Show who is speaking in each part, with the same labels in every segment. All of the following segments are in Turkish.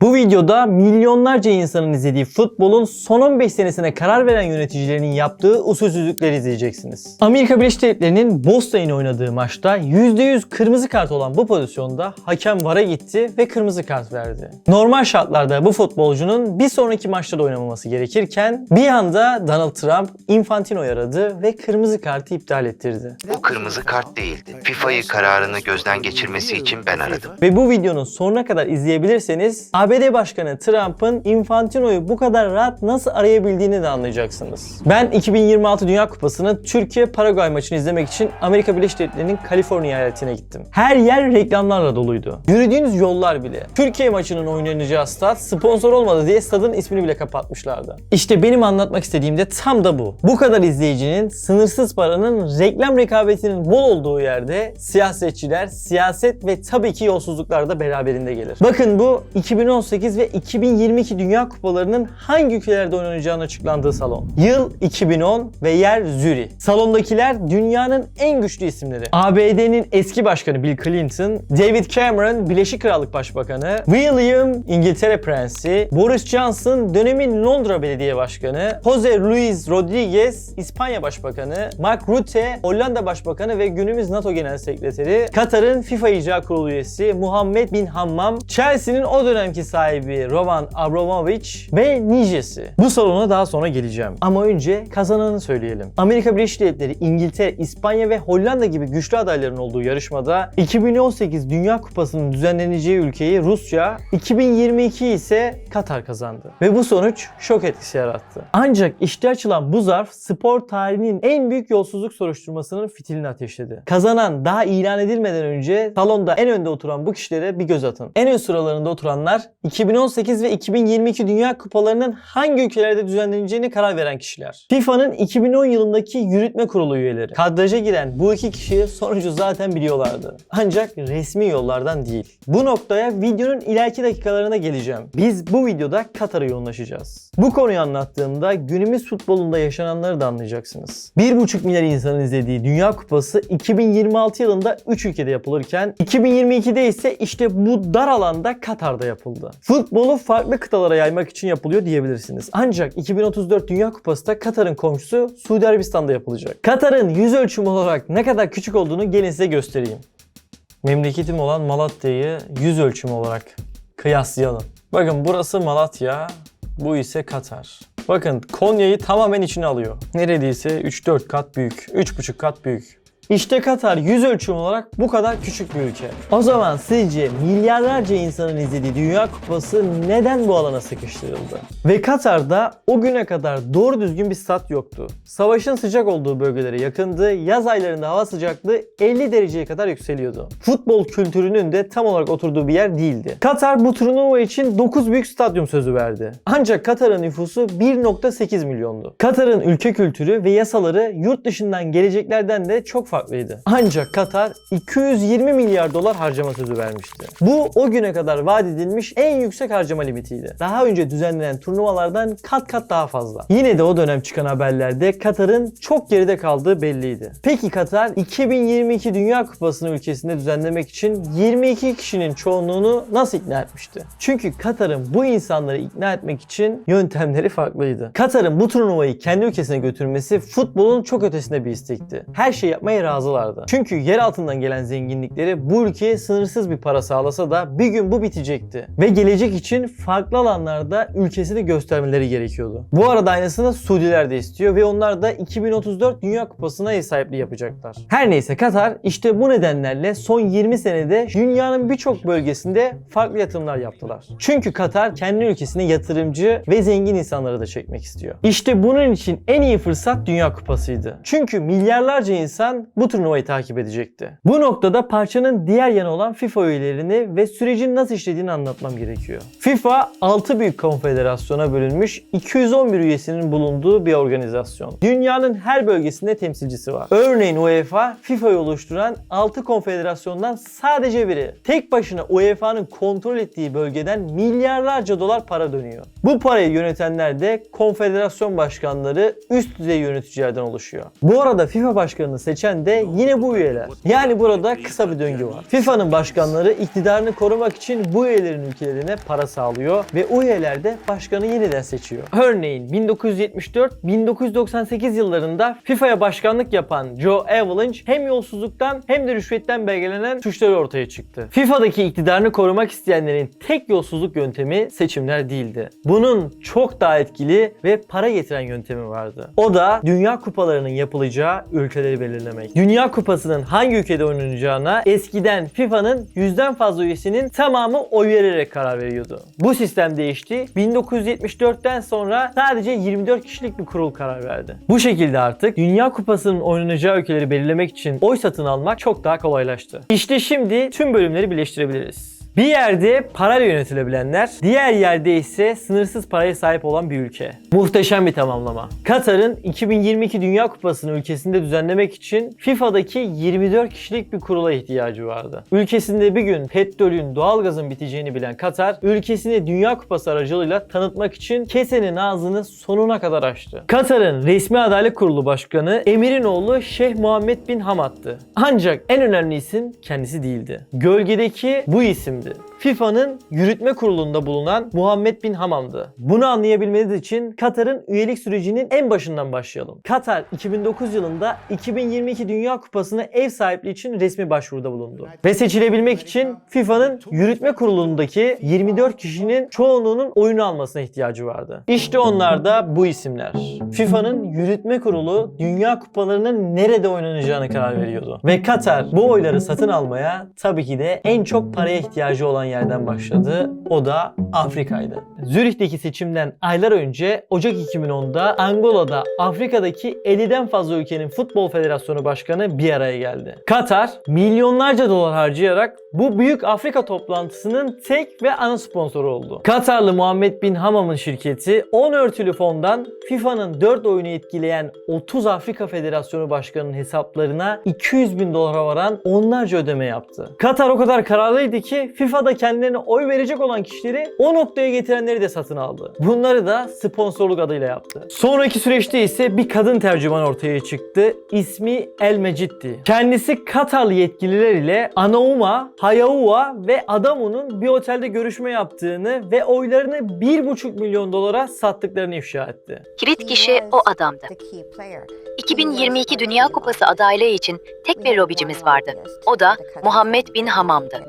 Speaker 1: Bu videoda milyonlarca insanın izlediği futbolun son 15 senesine karar veren yöneticilerinin yaptığı usulsüzlükleri izleyeceksiniz. Amerika Birleşik Devletleri'nin Boston'ın oynadığı maçta %100 kırmızı kart olan bu pozisyonda hakem VAR'a gitti ve kırmızı kart verdi. Normal şartlarda bu futbolcunun bir sonraki maçta da oynamaması gerekirken bir anda Donald Trump Infantino'yu aradı ve kırmızı kartı iptal ettirdi.
Speaker 2: Bu kırmızı kart değildi. FIFA'yı kararını gözden geçirmesi için ben aradım.
Speaker 1: Ve bu videonun sonuna kadar izleyebilirseniz ABD Başkanı Trump'ın Infantino'yu bu kadar rahat nasıl arayabildiğini de anlayacaksınız. Ben 2026 Dünya Kupası'nın Türkiye-Paraguay maçını izlemek için Amerika Birleşik Devletleri'nin Kaliforniya eyaletine gittim. Her yer reklamlarla doluydu. Yürüdüğünüz yollar bile. Türkiye maçının oynanacağı stat sponsor olmadı diye stadın ismini bile kapatmışlardı. İşte benim anlatmak istediğim de tam da bu. Bu kadar izleyicinin, sınırsız paranın, reklam rekabetinin bol olduğu yerde siyasetçiler, siyaset ve tabii ki yolsuzluklar da beraberinde gelir. Bakın bu 2018 ve 2022 Dünya Kupalarının hangi ülkelerde oynanacağını açıklandığı salon. Yıl 2010 ve yer Zürih. Salondakiler dünyanın en güçlü isimleri. ABD'nin eski başkanı Bill Clinton, David Cameron Birleşik Krallık Başbakanı, William İngiltere Prensi, Boris Johnson dönemin Londra Belediye Başkanı, Jose Luis Rodriguez İspanya Başbakanı, Mark Rutte Hollanda Başbakanı ve günümüz NATO Genel Sekreteri, Katar'ın FIFA İcra Kurulu üyesi Muhammed bin Hammam, Chelsea'nin o dönemki sahibi Roman Abramovich ve nicesi. Bu salona daha sonra geleceğim. Ama önce kazananı söyleyelim. Amerika Birleşik Devletleri, İngiltere, İspanya ve Hollanda gibi güçlü adayların olduğu yarışmada 2018 Dünya Kupası'nın düzenleneceği ülkeyi Rusya, 2022 ise Katar kazandı. Ve bu sonuç şok etkisi yarattı. Ancak işte açılan bu zarf spor tarihinin en büyük yolsuzluk soruşturmasının fitilini ateşledi. Kazanan daha ilan edilmeden önce salonda en önde oturan bu kişilere bir göz atın. En ön sıralarında oturanlar 2018 ve 2022 Dünya Kupalarının hangi ülkelerde düzenleneceğine karar veren kişiler. FIFA'nın 2010 yılındaki yürütme kurulu üyeleri. Kadraja giren bu iki kişi sonucu zaten biliyorlardı. Ancak resmi yollardan değil. Bu noktaya videonun ileriki dakikalarına geleceğim. Biz bu videoda Katar'a yoğunlaşacağız. Bu konuyu anlattığımda günümüz futbolunda yaşananları da anlayacaksınız. 1,5 milyar insanın izlediği Dünya Kupası 2026 yılında 3 ülkede yapılırken 2022'de ise işte bu dar alanda Katar'da yapıldı. Futbolu farklı kıtalara yaymak için yapılıyor diyebilirsiniz. Ancak 2034 Dünya Kupası da Katar'ın komşusu Suudi Arabistan'da yapılacak. Katar'ın yüz ölçümü olarak ne kadar küçük olduğunu gelin size göstereyim. Memleketim olan Malatya'yı yüz ölçümü olarak kıyaslayalım. Bakın burası Malatya, bu ise Katar. Bakın Konya'yı tamamen içine alıyor. Neredeyse 3-4 kat büyük, 3,5 kat büyük. İşte Katar yüz ölçümü olarak bu kadar küçük bir ülke. O zaman sizce milyarlarca insanın izlediği Dünya Kupası neden bu alana sıkıştırıldı? Ve Katar'da o güne kadar doğru düzgün bir stat yoktu. Savaşın sıcak olduğu bölgelere yakındı, yaz aylarında hava sıcaklığı 50 dereceye kadar yükseliyordu. Futbol kültürünün de tam olarak oturduğu bir yer değildi. Katar bu turnuva için 9 büyük stadyum sözü verdi. Ancak Katar'ın nüfusu 1,8 milyondu. Katar'ın ülke kültürü ve yasaları yurt dışından geleceklerden de çok farklıydı. Ancak Katar 220 milyar dolar harcama sözü vermişti. Bu o güne kadar vaat edilmiş en yüksek harcama limitiydi. Daha önce düzenlenen turnuvalardan kat kat daha fazla. Yine de o dönem çıkan haberlerde Katar'ın çok geride kaldığı belliydi. Peki Katar 2022 Dünya Kupası'nı ülkesinde düzenlemek için 22 kişinin çoğunluğunu nasıl ikna etmişti? Çünkü Katar'ın bu insanları ikna etmek için yöntemleri farklıydı. Katar'ın bu turnuvayı kendi ülkesine götürmesi futbolun çok ötesinde bir istekti. Her şey yapmaya razılardı. Çünkü yer altından gelen zenginlikleri bu ülkeye sınırsız bir para sağlasa da bir gün bu bitecekti. Ve gelecek için farklı alanlarda ülkesini göstermeleri gerekiyordu. Bu arada aynısını Suudiler de istiyor ve onlar da 2034 Dünya Kupası'na ev sahipliği yapacaklar. Her neyse Katar işte bu nedenlerle son 20 senede dünyanın birçok bölgesinde farklı yatırımlar yaptılar. Çünkü Katar kendi ülkesine yatırımcı ve zengin insanları da çekmek istiyor. İşte bunun için en iyi fırsat Dünya Kupası'ydı. Çünkü milyarlarca insan bu turnuvayı takip edecekti. Bu noktada parçanın diğer yanı olan FIFA üyelerini ve sürecin nasıl işlediğini anlatmam gerekiyor. FIFA 6 büyük konfederasyona bölünmüş 211 üyesinin bulunduğu bir organizasyon. Dünyanın her bölgesinde temsilcisi var. Örneğin UEFA, FIFA'yı oluşturan 6 konfederasyondan sadece biri. Tek başına UEFA'nın kontrol ettiği bölgeden milyarlarca dolar para dönüyor. Bu parayı yönetenler de konfederasyon başkanları, üst düzey yöneticilerden oluşuyor. Bu arada FIFA başkanını seçen seçilen de yine bu üyeler. Yani burada kısa bir döngü var. FIFA'nın başkanları iktidarını korumak için bu üyelerin ülkelerine para sağlıyor ve o üyeler de başkanı yeniden seçiyor. Örneğin 1974-1998 yıllarında FIFA'ya başkanlık yapan Joe Avalanche hem yolsuzluktan hem de rüşvetten belgelenen suçları ortaya çıktı. FIFA'daki iktidarını korumak isteyenlerin tek yolsuzluk yöntemi seçimler değildi. Bunun çok daha etkili ve para getiren yöntemi vardı. O da Dünya Kupalarının yapılacağı ülkeleri belirlemek. Dünya Kupası'nın hangi ülkede oynanacağına eskiden FIFA'nın 100'den fazla üyesinin tamamı oy vererek karar veriyordu. Bu sistem değişti. 1974'ten sonra sadece 24 kişilik bir kurul karar verdi. Bu şekilde artık Dünya Kupası'nın oynanacağı ülkeleri belirlemek için oy satın almak çok daha kolaylaştı. İşte şimdi tüm bölümleri birleştirebiliriz. Bir yerde parayla yönetilebilenler, diğer yerde ise sınırsız paraya sahip olan bir ülke. Muhteşem bir tamamlama. Katar'ın 2022 Dünya Kupası'nı ülkesinde düzenlemek için FIFA'daki 24 kişilik bir kurula ihtiyacı vardı. Ülkesinde bir gün petrolün, doğalgazın biteceğini bilen Katar, ülkesini Dünya Kupası aracılığıyla tanıtmak için kesenin ağzını sonuna kadar açtı. Katar'ın resmi adalet kurulu başkanı Emir'in oğlu Şeyh Muhammed bin Hamad'tı. Ancak en önemli isim kendisi değildi. Gölgedeki bu isimdi. FIFA'nın yürütme kurulunda bulunan Muhammed bin Hamam'dı. Bunu anlayabilmeniz için Katar'ın üyelik sürecinin en başından başlayalım. Katar 2009 yılında 2022 Dünya Kupası'na ev sahipliği için resmi başvuruda bulundu. Ve seçilebilmek için FIFA'nın yürütme kurulundaki 24 kişinin çoğunluğunun oyunu almasına ihtiyacı vardı. İşte onlar da bu isimler. FIFA'nın yürütme kurulu Dünya Kupalarının nerede oynanacağına karar veriyordu. Ve Katar bu oyları satın almaya tabii ki de en çok paraya ihtiyacı olan yerden başladı. O da Afrika'ydı. Zürih'teki seçimden aylar önce Ocak 2010'da Angola'da Afrika'daki 50'den fazla ülkenin Futbol Federasyonu Başkanı bir araya geldi. Katar milyonlarca dolar harcayarak bu büyük Afrika toplantısının tek ve ana sponsoru oldu. Katarlı Muhammed bin Hamam'ın şirketi 10 örtülü fondan FIFA'nın 4 oyunu etkileyen 30 Afrika Federasyonu Başkanı'nın hesaplarına 200 bin dolara varan onlarca ödeme yaptı. Katar o kadar kararlıydı ki FIFA'da kendilerine oy verecek olan kişileri o noktaya getirenleri de satın aldı. Bunları da sponsorluk adıyla yaptı. Sonraki süreçte ise bir kadın tercüman ortaya çıktı. İsmi El Mecid'ti. Kendisi Katarlı yetkililer ile Anauma, Hayaoua ve Adamu'nun bir otelde görüşme yaptığını ve oylarını 1,5 milyon dolara sattıklarını ifşa etti.
Speaker 3: Kilit kişi o adamdı. 2022 Dünya Kupası adaylığı için tek bir lobicimiz vardı. O da Muhammed bin Hamam'dı.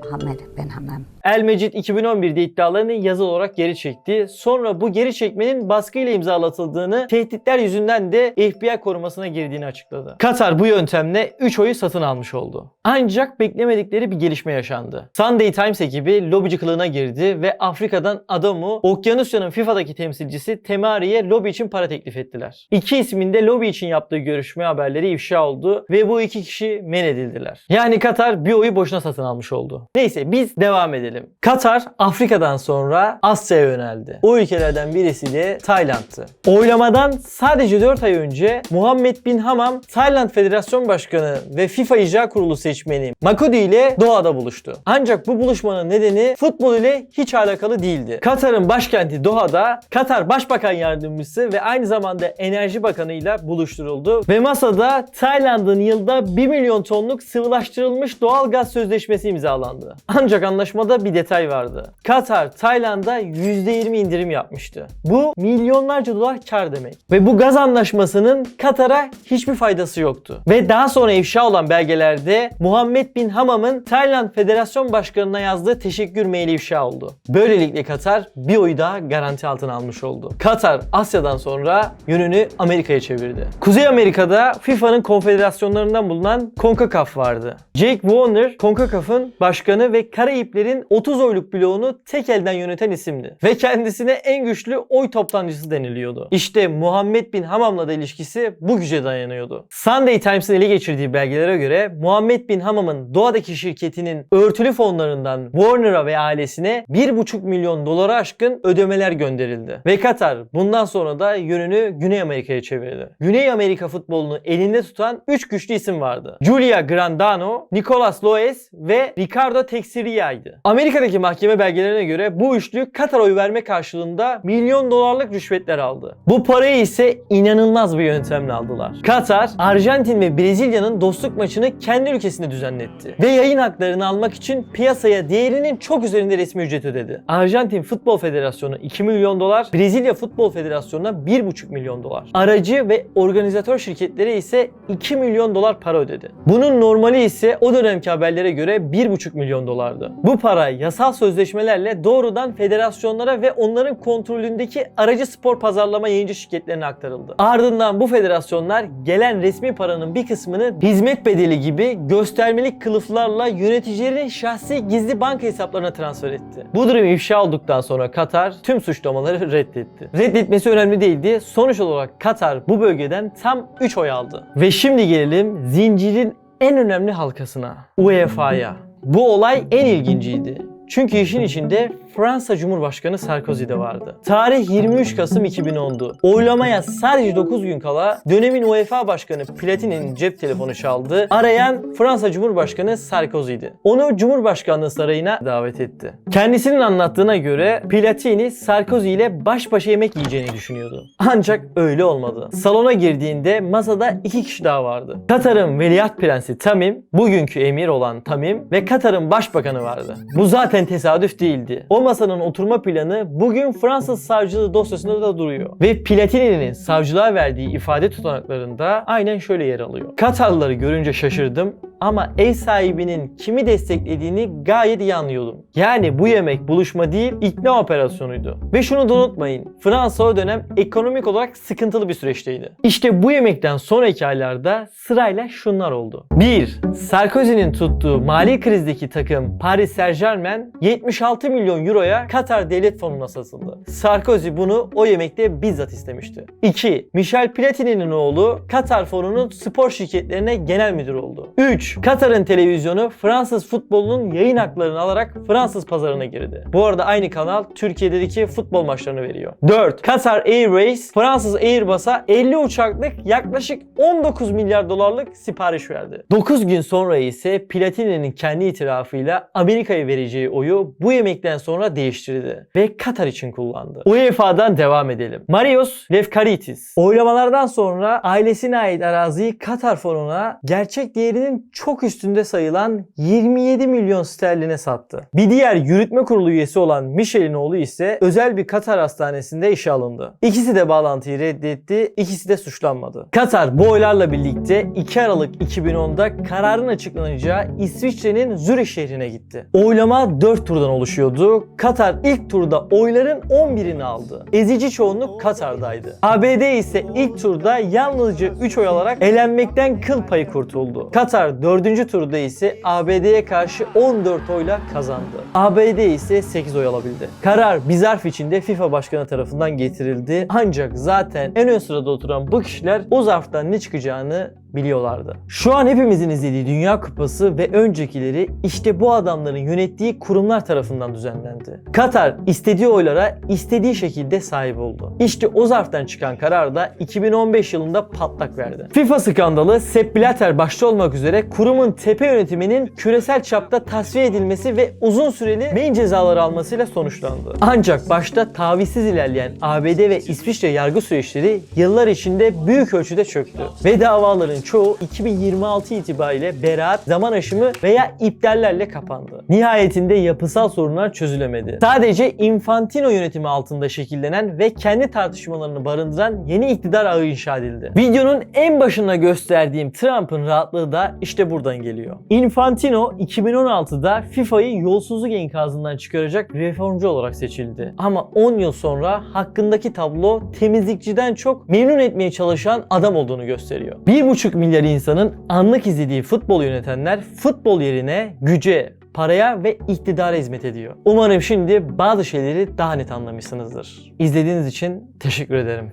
Speaker 1: El Mecid 2011'de iddialarını yazılı olarak geri çekti. Sonra bu geri çekmenin baskıyla imzalatıldığını, tehditler yüzünden de FBI korumasına girdiğini açıkladı. Katar bu yöntemle 3 oyu satın almış oldu. Ancak beklemedikleri bir gelişme yaşandı. Sunday Times ekibi lobici kılığına girdi ve Afrika'dan Adamu, Okyanusya'nın FIFA'daki temsilcisi Temari'ye lobi için para teklif ettiler. İki ismin de lobi için yaptığı görüşme haberleri ifşa oldu ve bu iki kişi men edildiler. Yani Katar bir oyu boşuna satın almış oldu. Neyse biz devam edelim. Katar Afrika'dan sonra Asya'ya yöneldi. O ülkelerden birisi de Tayland'tı. Oylamadan sadece 4 ay önce Muhammed bin Hamam, Tayland Federasyon Başkanı ve FIFA İcra Kurulu seçmeni Makudi ile Doha'da buluştu. Ancak bu buluşmanın nedeni futbol ile hiç alakalı değildi. Katar'ın başkenti Doha'da Katar Başbakan Yardımcısı ve aynı zamanda Enerji Bakanı ile buluşturuldu ve masada Tayland'ın yılda 1 milyon tonluk sıvılaştırılmış doğal gaz sözleşmesi imzalandı. Ancak anlaşmada bir detay vardı. Katar, Tayland'a %20 indirim yapmıştı. Bu milyonlarca dolar kar demek. Ve bu gaz anlaşmasının Katar'a hiçbir faydası yoktu. Ve daha sonra ifşa olan belgelerde Muhammed bin Hamam'ın Tayland Federasyon Başkanı'na yazdığı teşekkür maili ifşa oldu. Böylelikle Katar bir oyu daha garanti altına almış oldu. Katar, Asya'dan sonra yönünü Amerika'ya çevirdi. Kuzey Amerika'da FIFA'nın konfederasyonlarından bulunan CONCACAF vardı. Jake Warner, CONCACAF'ın başkanı ve Karayiplerin 30 oyluk bloğunu tek elden yöneten isimdi. Ve kendisine en güçlü oy toptancısı deniliyordu. İşte Muhammed bin Hamam'la da ilişkisi bu güce dayanıyordu. Sunday Times'ın ele geçirdiği belgelere göre Muhammed bin Hamam'ın Doğa'daki şirketinin örtülü fonlarından Warner'a ve ailesine 1,5 milyon dolara aşkın ödemeler gönderildi. Ve Katar bundan sonra da yönünü Güney Amerika'ya çevirdi. Güney Amerika futbolunu elinde tutan 3 güçlü isim vardı. Julia Grandano, Nicolas Loes ve Ricardo Texeria'ydı. Amerika'daki mahkeme belgelerine göre bu üçlü Katar oy verme karşılığında milyon dolarlık rüşvetler aldı. Bu parayı ise inanılmaz bir yöntemle aldılar. Katar, Arjantin ve Brezilya'nın dostluk maçını kendi ülkesinde düzenletti. Ve yayın haklarını almak için piyasaya değerinin çok üzerinde resmi ücret ödedi. Arjantin Futbol Federasyonu 2 milyon dolar, Brezilya Futbol Federasyonu'na 1,5 milyon dolar. Aracı ve organizatör şirketleri ise 2 milyon dolar para ödedi. Bunun normali ise o dönemki haberlere göre 1,5 milyon dolardı. Bu para yasal sözleşmelerle doğrudan federasyonlara ve onların kontrolündeki aracı spor pazarlama yayıncı şirketlerine aktarıldı. Ardından bu federasyonlar gelen resmi paranın bir kısmını hizmet bedeli gibi göstermelik kılıflarla yöneticilerin şahsi gizli banka hesaplarına transfer etti. Bu durum ifşa olduktan sonra Katar tüm suçlamaları reddetti. Reddetmesi önemli değildi. Sonuç olarak Katar bu bölgeden tam 3 oy aldı. Ve şimdi gelelim zincirin en önemli halkasına, UEFA'ya. Bu olay en ilginciydi. Çünkü işin içinde Fransa Cumhurbaşkanı Sarkozy de vardı. Tarih 23 Kasım 2010'du. Oylamaya sadece 9 gün kala dönemin UEFA Başkanı Platini'nin cep telefonu çaldı. Arayan Fransa Cumhurbaşkanı Sarkozy'di. Onu Cumhurbaşkanlığı sarayına davet etti. Kendisinin anlattığına göre Platini Sarkozy ile baş başa yemek yiyeceğini düşünüyordu. Ancak öyle olmadı. Salona girdiğinde masada 2 kişi daha vardı. Katar'ın Veliaht Prensi Tamim, bugünkü emir olan Tamim ve Katar'ın başbakanı vardı. Bu zaten tesadüf değildi. O masanın oturma planı bugün Fransız savcılığı dosyasında da duruyor. Ve Platini'nin savcılığa verdiği ifade tutanaklarında aynen şöyle yer alıyor. Katarlıları görünce şaşırdım ama ev sahibinin kimi desteklediğini gayet iyi anlıyordum. Yani bu yemek buluşma değil, ikna operasyonuydu. Ve şunu da unutmayın, Fransa o dönem ekonomik olarak sıkıntılı bir süreçteydi. İşte bu yemekten sonraki aylarda sırayla şunlar oldu. 1. Sarkozy'nin tuttuğu mali krizdeki takım Paris Saint-Germain 76 milyon euroya Katar Devlet Fonu'na satıldı. Sarkozy bunu o yemekte bizzat istemişti. 2. Michel Platini'nin oğlu Katar Fonu'nun spor şirketlerine genel müdür oldu. 3. Katar'ın televizyonu Fransız futbolunun yayın haklarını alarak Fransız pazarına girdi. Bu arada aynı kanal Türkiye'deki futbol maçlarını veriyor. 4. Qatar Airways Fransız Airbus'a 50 uçaklık yaklaşık 19 milyar dolarlık sipariş verdi. 9 gün sonra ise Platini'nin kendi itirafıyla Amerika'ya vereceği oyu bu yemekten sonra değiştirdi ve Katar için kullandı. UEFA'dan devam edelim. Marios Lefkaritis oylamalardan sonra ailesine ait araziyi Katar Fonu'na gerçek değerinin çok üstünde sayılan 27 milyon sterline sattı. Bir diğer yürütme kurulu üyesi olan Michel'in oğlu ise özel bir Katar hastanesinde işe alındı. İkisi de bağlantıyı reddetti, ikisi de suçlanmadı. Katar bu oylarla birlikte 2 Aralık 2010'da kararın açıklanacağı İsviçre'nin Zürih şehrine gitti. Oylama 4 turdan oluşuyordu. Katar ilk turda oyların 11'ini aldı. Ezici çoğunluk Katar'daydı. ABD ise ilk turda yalnızca 3 oy alarak elenmekten kıl payı kurtuldu. Katar 4. turda ise ABD'ye karşı 14 oyla kazandı. ABD ise 8 oy alabildi. Karar bir zarf içinde FIFA başkanı tarafından getirildi. Ancak zaten en ön sırada oturan bu kişiler o zarftan ne çıkacağını biliyorlardı. Şu an hepimizin izlediği Dünya Kupası ve öncekileri işte bu adamların yönettiği kurumlar tarafından düzenlendi. Katar istediği oylara istediği şekilde sahip oldu. İşte o zarftan çıkan karar da 2015 yılında patlak verdi. FIFA skandalı Sepp Blatter başta olmak üzere kurumun tepe yönetiminin küresel çapta tasfiye edilmesi ve uzun süreli beyin cezaları almasıyla sonuçlandı. Ancak başta tavizsiz ilerleyen ABD ve İsviçre yargı süreçleri yıllar içinde büyük ölçüde çöktü ve davaların çoğu 2026 itibariyle beraat, zaman aşımı veya iptallerle kapandı. Nihayetinde yapısal sorunlar çözülemedi. Sadece Infantino yönetimi altında şekillenen ve kendi tartışmalarını barındıran yeni iktidar ağı inşa edildi. Videonun en başında gösterdiğim Trump'ın rahatlığı da işte buradan geliyor. Infantino 2016'da FIFA'yı yolsuzluk enkazından çıkaracak reformcu olarak seçildi. Ama 10 yıl sonra hakkındaki tablo temizlikçiden çok memnun etmeye çalışan adam olduğunu gösteriyor. 1,5 milyar insanın anlık izlediği futbol yönetenler futbol yerine güce, paraya ve iktidara hizmet ediyor. Umarım şimdi bazı şeyleri daha net anlamışsınızdır. İzlediğiniz için teşekkür ederim.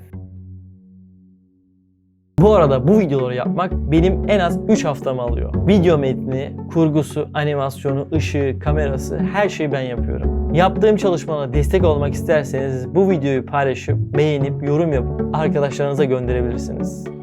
Speaker 1: Bu arada bu videoları yapmak benim en az 3 haftamı alıyor. Video metni, kurgusu, animasyonu, ışığı, kamerası her şeyi ben yapıyorum. Yaptığım çalışmalara destek olmak isterseniz bu videoyu paylaşıp, beğenip, yorum yapıp arkadaşlarınıza gönderebilirsiniz.